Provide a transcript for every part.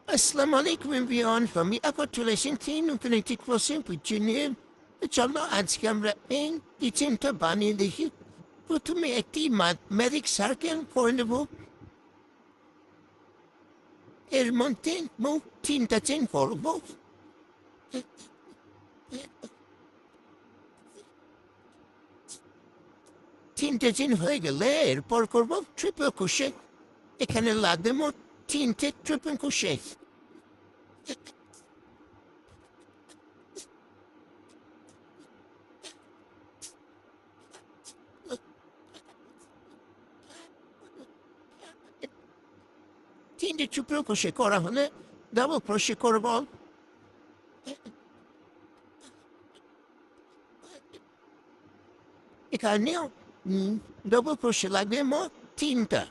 Assalamu alaikum everyone. আমি আবার চলে এসেছি নতুন একটি ক্লাসে বুঝে নিয়ে। চলো আজকে আমরা এই কিচেনটা বানিয়ে দেখি। প্রথমে একটি ম্যাথমেটিক সার্কেল করে নেব। এর মধ্যে মোট 3টা চেন করব। তিনটে চেন হয়ে গেলে এরপর করব ট্রিপল ক্রোশে। এখানে লাগবে মোট 3টে ট্রিপল ক্রোশে। তিনটে ট্রিপল ক্রোশে করা হলে ডাবল ক্রোশে করব। এখানেও ডাবল ক্রোশে লাগবে মোট 3টা।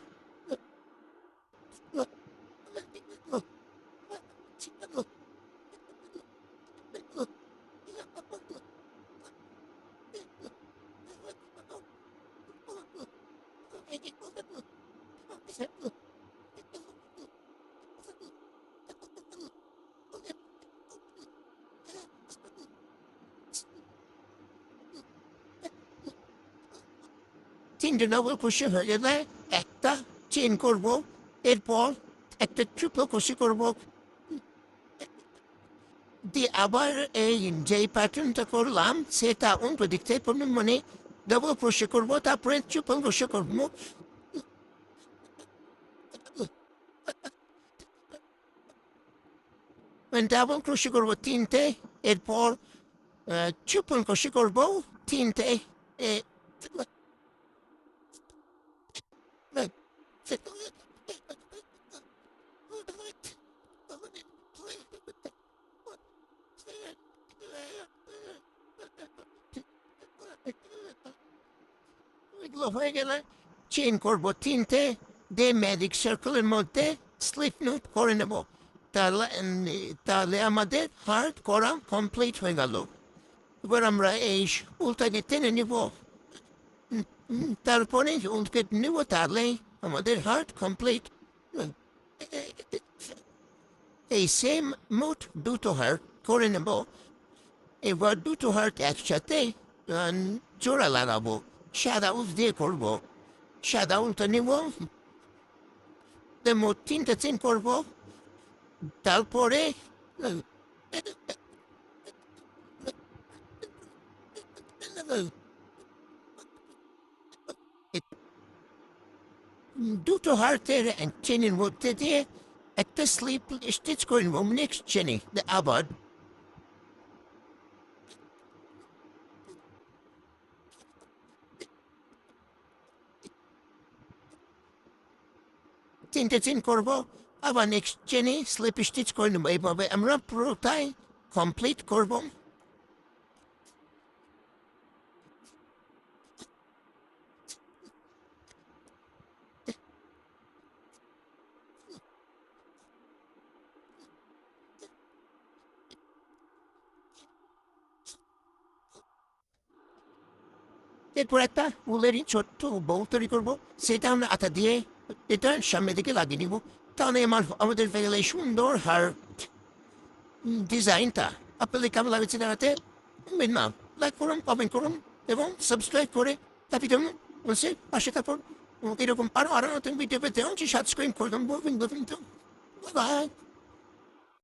তিনটে ডাবল ক্রোশে হয়ে গেলে একটা চেন করব। এরপর একটা ট্রিপল ক্রোশে করব, দিয়ে আবার এই যে প্যাটার্নটা করলাম সেটা উল্টো দিক থেকে মানে ডাবল ক্রোশে করব, তারপরে ট্রিপল ক্রোশে করব। ডাবল ক্রোশে করব 3টে, এরপর ট্রিপল ক্রোশে করব 3টে। এগুলো হয়ে গেলে চেন করব 3টে, দিয়ে ম্যাজিক সার্কেলের মধ্যে স্লিপ নোট করে নেব। তাহলে আমাদের হার্ট করা কমপ্লিট হয়ে গেল। এবার আমরা এই উল্টাকে টেনে নিব, তারপরে উল্টে নেব, তাহলে আমাদের হার্ট কমপ্লিট। এই সেম মোট দুটো হার্ট করে নেব। এবার দুটো হার্ট একসাথে জোড়া লাগাবো, সাদা উল দিয়ে করবো। সাদা উলটা নিব, মোট 3টা চেন করবো। তারপরে দুটো হার্টের চেনের মধ্যে দিয়ে একটা স্লিপ স্টিচ করে নেব নেক্সট চেনে। আবার তিনটে চেন করবো, আবার নেক্সট চেনে স্লিপ স্টিচ করে নেবো। এইভাবে আমরা পুরোটাই কমপ্লিট করবো। এরপর একটা উলেরই ছোট্ট বল তৈরি করবো, সেটা আমরা আটা দিয়ে এটা সামনের দিকে লাগিয়ে নিব। তাহলে আমাদের হয়ে গেলে সুন্দর হার্ট ডিজাইনটা। আপনাদের কেমন লাগছে জানাতে না, লাইক করুন, কমেন্ট করুন এবং সাবস্ক্রাইব করে তারপরে যেমন বলছে পাশে তারপর এরকম আরো নতুন ভিডিও পেতে সাবস্ক্রাইব করলাম। বাই।